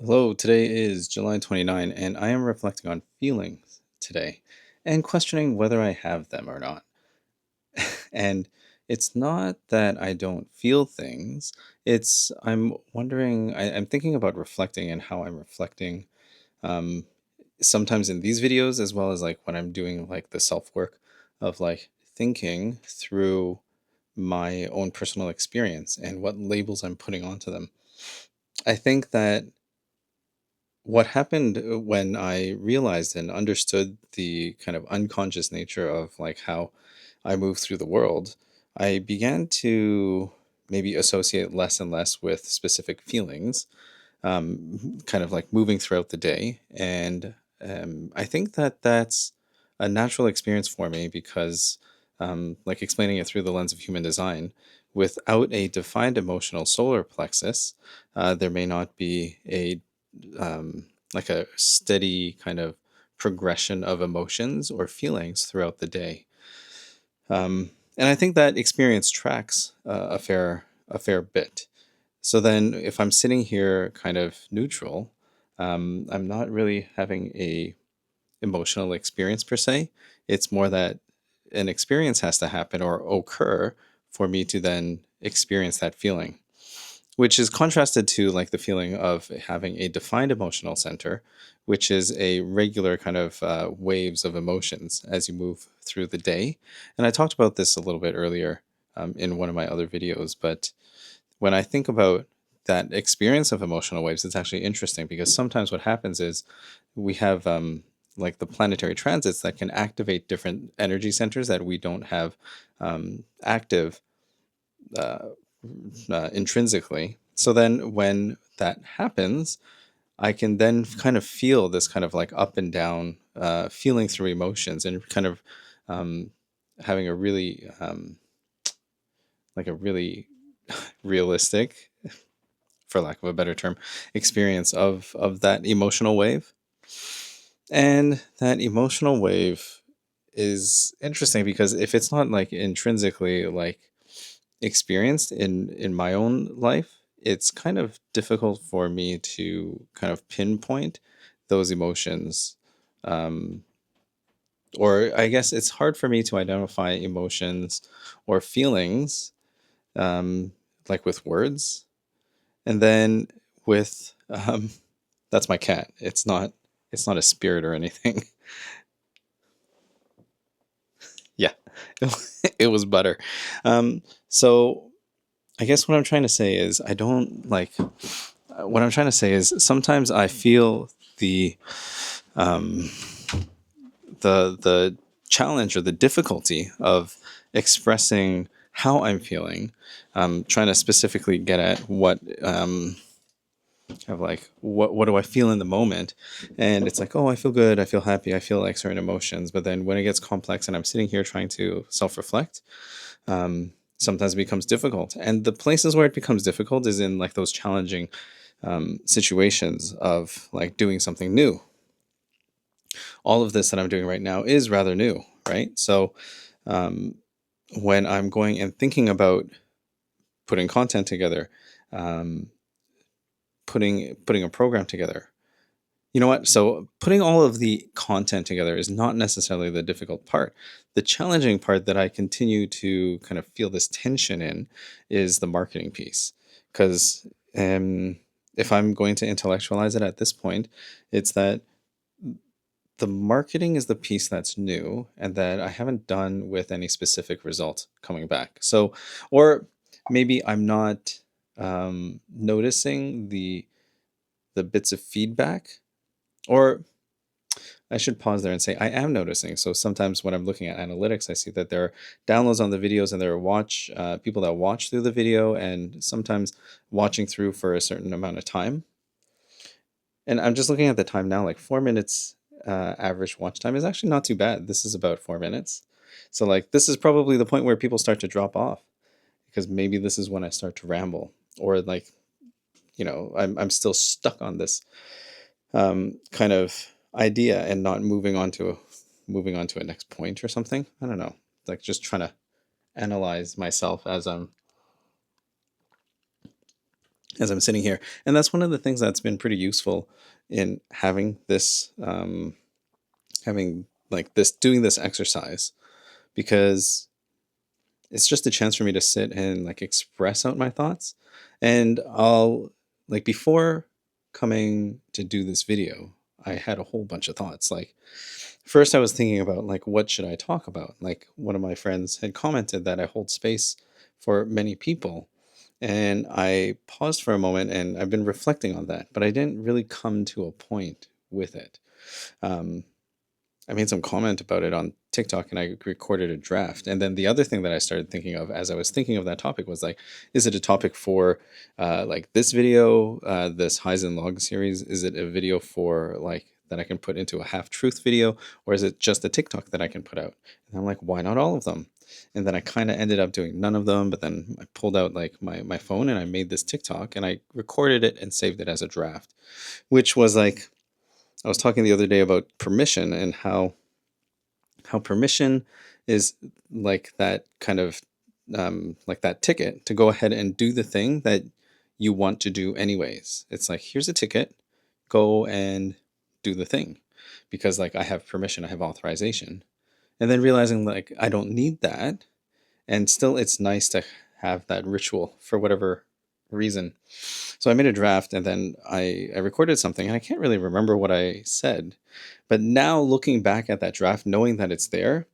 Hello, today is July 29, and I am reflecting on feelings today and questioning whether I have them or not. And it's not that I don't feel things, it's I'm wondering, I'm thinking about reflecting and how I'm reflecting um, sometimes in these videos, as well as like when I'm doing like the self work of like thinking through my own personal experience and what labels I'm putting onto them. I think that what happened when I realized and understood the kind of unconscious nature of like how I move through the world, I began to maybe associate less and less with specific feelings, kind of like moving throughout the day. And I think that that's a natural experience for me because, like explaining it through the lens of human design, without a defined emotional solar plexus, there may not be a like a steady kind of progression of emotions or feelings throughout the day. And I think that experience tracks a fair bit. So then, if I'm sitting here kind of neutral, I'm not really having a emotional experience per se. It's more that an experience has to happen or occur for me to then experience that feeling, which is contrasted to like the feeling of having a defined emotional center, which is a regular kind of waves of emotions as you move through the day. And I talked about this a little bit earlier in one of my other videos, but when I think about that experience of emotional waves, it's actually interesting because sometimes what happens is we have like the planetary transits that can activate different energy centers that we don't have active uh, intrinsically. So then when that happens, I can then kind of feel this kind of like up and down feeling through emotions and kind of um, having a really like a really realistic, for lack of a better term, experience of that emotional wave. And that emotional wave is interesting because if it's not like intrinsically like experienced in my own life, it's kind of difficult for me to kind of pinpoint those emotions. Um, or I guess it's hard for me to identify emotions or feelings like with words. And then with that's my cat. It's not a spirit or anything. Yeah, it was butter. So I guess what I'm trying to say is I don't like. What I'm trying to say is sometimes I feel the um, the challenge or the difficulty of expressing how I'm feeling. Trying to specifically get at what of like what do I feel in the moment, and it's like, oh, I feel good, I feel happy, I feel like certain emotions. But then when it gets complex and I'm sitting here trying to self reflect, sometimes it becomes difficult. And the places where it becomes difficult is in like those challenging situations of like doing something new. All of this that I'm doing right now is rather new, right? So um, when I'm going and thinking about putting content together, um, putting a program together, you know what? So putting all of the content together is not necessarily the difficult part. The challenging part that I continue to kind of feel this tension in is the marketing piece. Because if I'm going to intellectualize it at this point, it's that the marketing is the piece that's new and that I haven't done with any specific result coming back. So, or maybe I'm not noticing the bits of feedback, or I should pause there and say I am noticing. So sometimes when I'm looking at analytics, I see that there are downloads on the videos and there are watch people that watch through the video and sometimes watching through for a certain amount of time. And I'm just looking at the time now, like 4 minutes average watch time is actually not too bad. This is about 4 minutes. So like this is probably the point where people start to drop off because maybe this is when I start to ramble or like, I'm still stuck on this kind of idea and not moving on to a next point or something. I don't know. Like just trying to analyze myself as I'm as I'm sitting here. And that's one of the things that's been pretty useful in having this, having like this, doing this exercise, because it's just a chance for me to sit and like express out my thoughts. And I'll, like, before coming to do this video, I had a whole bunch of thoughts. Like, first I was thinking about like what should I talk about? Like, one of my friends had commented that I hold space for many people. And I paused for a moment and I've been reflecting on that, but I didn't really come to a point with it. Um, I made some comment about it on TikTok and I recorded a draft. And then the other thing that I started thinking of as I was thinking of that topic was like, is it a topic for like this video, this Haizhen log series? Is it a video for like that I can put into a half truth video? Or is it just a TikTok that I can put out? And I'm like, why not all of them? And then I kind of ended up doing none of them. But then I pulled out like my phone and I made this TikTok and I recorded it and saved it as a draft, which was like, I was talking the other day about permission and how permission is like that kind of like that ticket to go ahead and do the thing that you want to do anyways. It's like, here's a ticket, go and do the thing, because like I have permission, I have authorization. And then realizing like I don't need that, and still it's nice to have that ritual for whatever reason. So I made a draft and then I recorded something and I can't really remember what I said. But now looking back at that draft, knowing that it's there,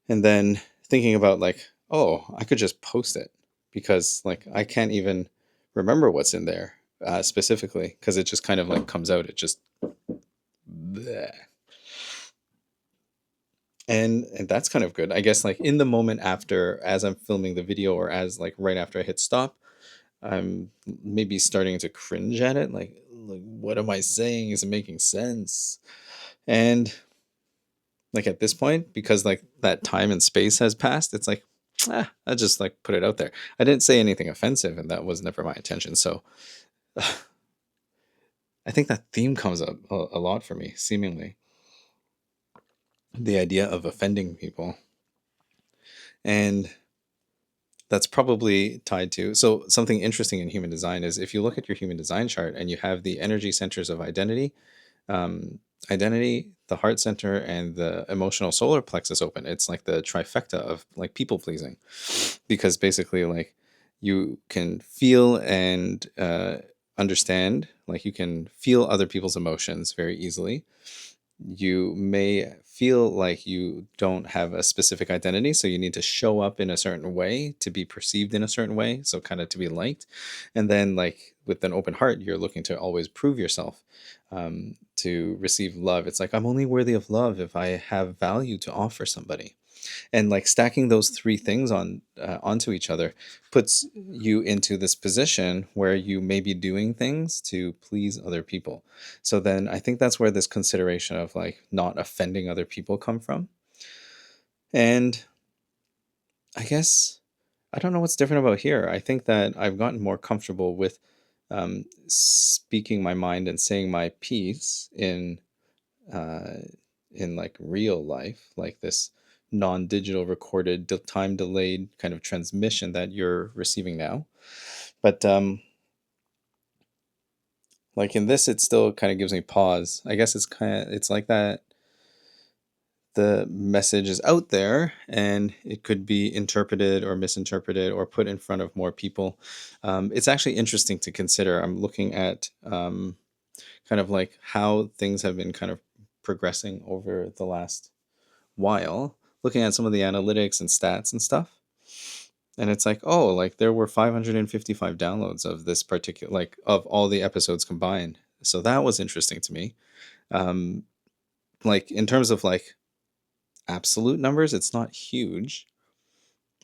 and then thinking about like, oh, I could just post it, because like I can't even remember what's in there specifically, because it just kind of like comes out. It just bleh. And that's kind of good. I guess like in the moment after, as I'm filming the video, or as like right after I hit stop, I'm maybe starting to cringe at it. Like, what am I saying? Is it making sense? And like at this point, because like that time and space has passed, it's like, I just like put it out there. I didn't say anything offensive, and that was never my intention. So I think that theme comes up a lot for me, seemingly the idea of offending people. And that's probably tied to, so something interesting in human design is if you look at your human design chart and you have the energy centers of identity, um, the heart center, and the emotional solar plexus open. It's like the trifecta of like people pleasing, because basically like you can feel and understand, like you can feel other people's emotions very easily. You may feel like you don't have a specific identity, so you need to show up in a certain way to be perceived in a certain way, so kind of to be liked. And then like with an open heart, you're looking to always prove yourself, to receive love. It's like, I'm only worthy of love if I have value to offer somebody. And like stacking those three things onto each other puts you into this position where you may be doing things to please other people. So then I think that's where this consideration of like not offending other people come from. And I guess I don't know what's different about here. I think that I've gotten more comfortable with speaking my mind and saying my piece uh, in like real life, like this non-digital recorded time delayed kind of transmission that you're receiving now. But like in this, it still kind of gives me pause. I guess it's like that the message is out there and it could be interpreted or misinterpreted or put in front of more people. It's actually interesting to consider. I'm looking at kind of like how things have been kind of progressing over the last while, looking at some of the analytics and stats and stuff. And it's like, oh, like there were 555 downloads of this particular, like of all the episodes combined. So that was interesting to me. Um, like in terms of like absolute numbers, it's not huge,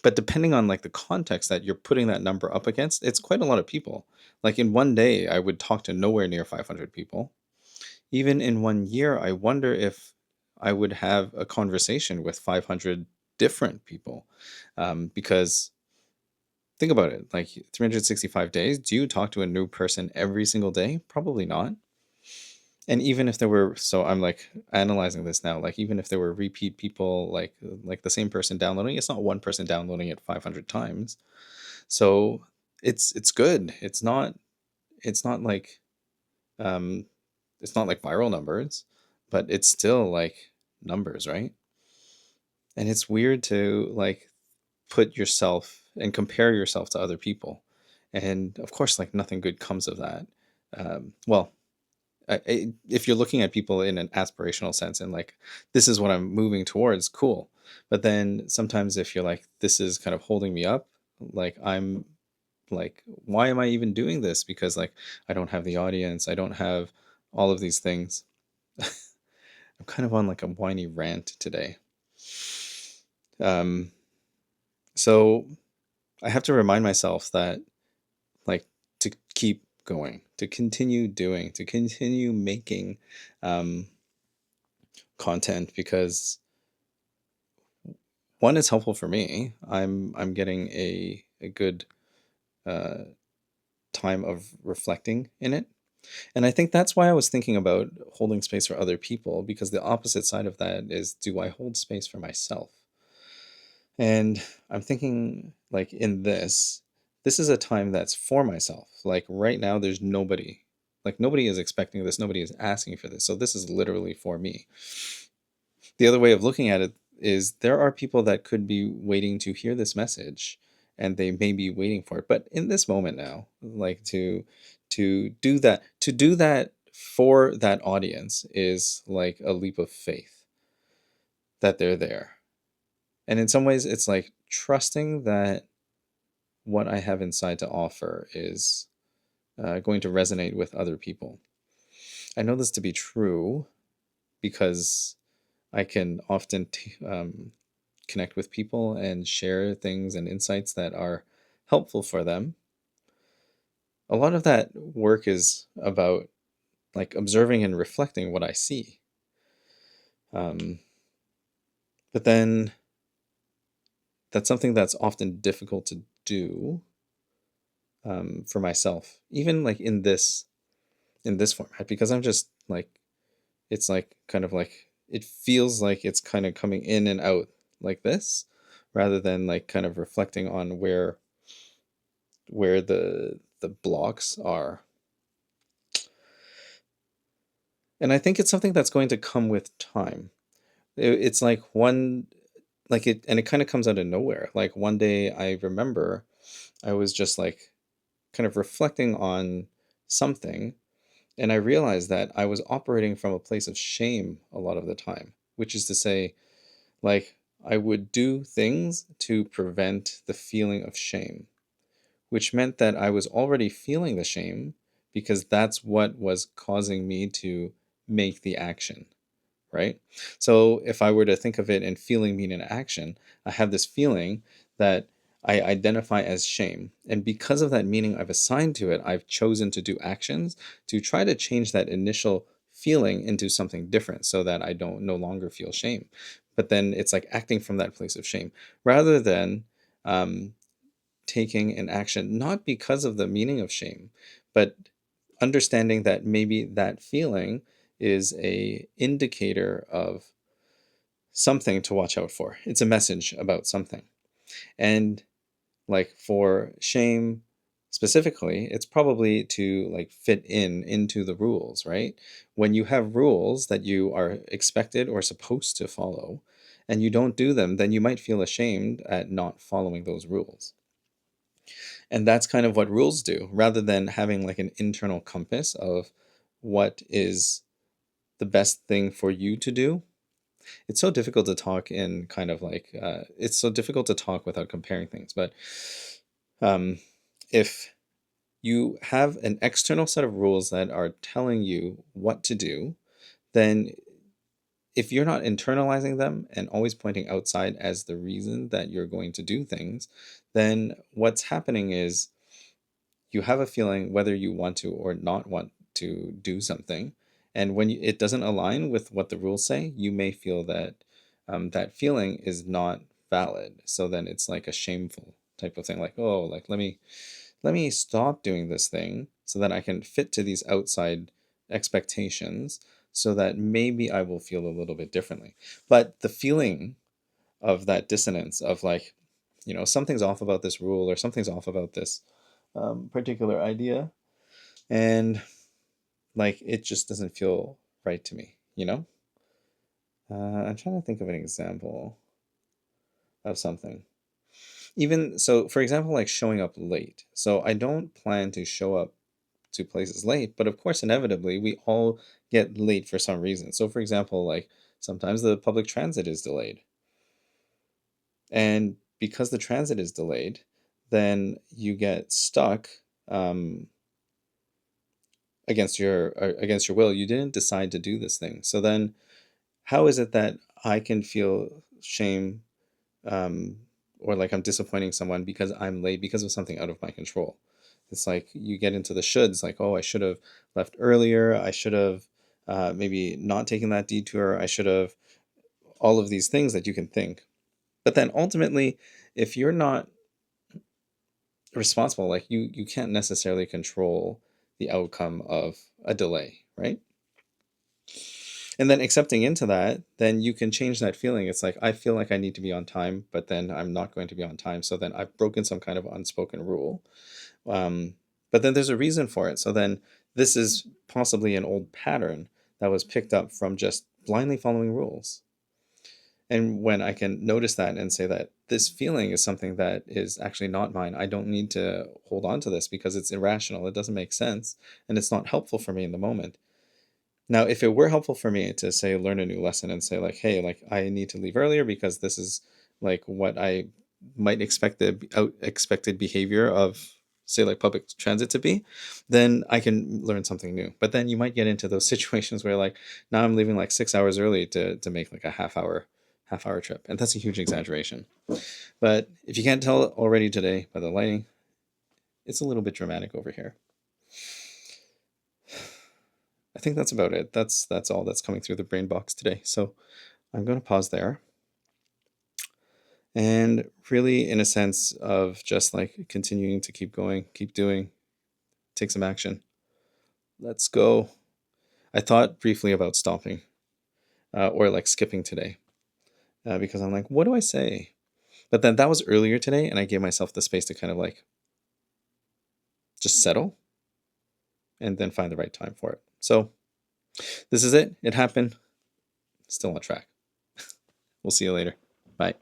but depending on like the context that you're putting that number up against, it's quite a lot of people. Like in one day, I would talk to nowhere near 500 people. Even in one year, I wonder if I would have a conversation with 500 different people. Because think about it, like 365 days, do you talk to a new person every single day? Probably not. And even if there were, so I'm like analyzing this now, like even if there were repeat people, like the same person downloading, it's not one person downloading it 500 times. So it's good. It's not like um it's not like viral numbers, but it's still like numbers, right? And it's weird to like put yourself and compare yourself to other people. And of course, like nothing good comes of that. Well, if you're looking at people in an aspirational sense and like, this is what I'm moving towards, cool. But then sometimes if you're like, this is kind of holding me up, like I'm like, why am I even doing this? Because like, I don't have the audience, I don't have all of these things. I'm kind of on like a whiny rant today. Um, so I have to remind myself that like to keep going, to continue doing, to continue making um, content because one is helpful for me. I'm getting a good uh, time of reflecting in it, and I think that's why I was thinking about holding space for other people because the opposite side of that is, do I hold space for myself? And I'm thinking like in this is a time that's for myself. Like right now, there's nobody. Like nobody is expecting this. Nobody is asking for this. So this is literally for me. The other way of looking at it is there are people that could be waiting to hear this message and they may be waiting for it. But in this moment now, like to do that for that audience is like a leap of faith that they're there. And in some ways it's like trusting that what I have inside to offer is going to resonate with other people. I know this to be true because I can often connect with people and share things and insights that are helpful for them. A lot of that work is about like observing and reflecting what I see. Um, but then that's something that's often difficult to do for myself, even like in this format, because I'm just like it's like kind of like it feels like it's kind of coming in and out like this rather than like kind of reflecting on where the blocks are. And I think it's something that's going to come with time. It's like one like it and it kind of comes out of nowhere. Like one day I remember I was just like kind of reflecting on something and I realized that I was operating from a place of shame a lot of the time, which is to say, like, I would do things to prevent the feeling of shame, which meant that I was already feeling the shame because that's what was causing me to make the action, right? So if I were to think of it and feeling mean an action, I have this feeling that I identify as shame. And because of that meaning I've assigned to it, I've chosen to do actions to try to change that initial feeling into something different so that I don't no longer feel shame. But then it's like acting from that place of shame rather than um, taking an action, not because of the meaning of shame, but understanding that maybe that feeling is a indicator of something to watch out for. It's a message about something. And like for shame specifically, it's probably to like fit into the rules, right? When you have rules that you are expected or supposed to follow and you don't do them, then you might feel ashamed at not following those rules. And that's kind of what rules do, rather than having like an internal compass of what is the best thing for you to do. It's so difficult to talk in kind of like, it's so difficult to talk without comparing things. But um, if you have an external set of rules that are telling you what to do, then if you're not internalizing them and always pointing outside as the reason that you're going to do things, then what's happening is you have a feeling whether you want to or not want to do something. And when it doesn't align with what the rules say, you may feel that that feeling is not valid. So then it's like a shameful type of thing, like, oh, like let me stop doing this thing so that I can fit to these outside expectations so that maybe I will feel a little bit differently. But the feeling of that dissonance of like, something's off about this rule or something's off about this particular idea, and like it just doesn't feel right to me, you know? I'm trying to think of an example of something. Even so, for example, like showing up late. So I don't plan to show up to places late, but of course, inevitably, we all get late for some reason. So, for example, like sometimes the public transit is delayed. And because the transit is delayed, then you get stuck um, against your will. You didn't decide to do this thing. So then, how is it that I can feel shame um, or like I'm disappointing someone because I'm late because of something out of my control? It's like you get into the shoulds, like, oh, I should have left earlier. I should have maybe not taken that detour. I should have all of these things that you can think. But then ultimately, if you're not responsible, like you can't necessarily control the outcome of a delay, right? And then accepting into that, then you can change that feeling. It's like I feel like I need to be on time, but then I'm not going to be on time, so then I've broken some kind of unspoken rule. um, but then there's a reason for it. So then this is possibly an old pattern that was picked up from just blindly following rules. And when I can notice that and say that this feeling is something that is actually not mine, I don't need to hold on to this because it's irrational. It doesn't make sense. And it's not helpful for me in the moment. Now, if it were helpful for me to say, learn a new lesson and say, like, hey, like, I need to leave earlier because this is like what I might expect the expected behavior of, say, like public transit to be, then I can learn something new. But then you might get into those situations where, like, now I'm leaving like 6 hours early to make like a half hour trip. And that's a huge exaggeration. But if you can't tell already today by the lighting, it's a little bit dramatic over here. I think that's about it. That's all that's coming through the brain box today. So I'm going to pause there and really, in a sense of just like continuing to keep going, keep doing, take some action. Let's go. I thought briefly about stopping or like skipping today because I'm like, what do I say? But then that was earlier today, and I gave myself the space to kind of like just settle and then find the right time for it. So this is it. It happened. Still on track. We'll see you later. Bye.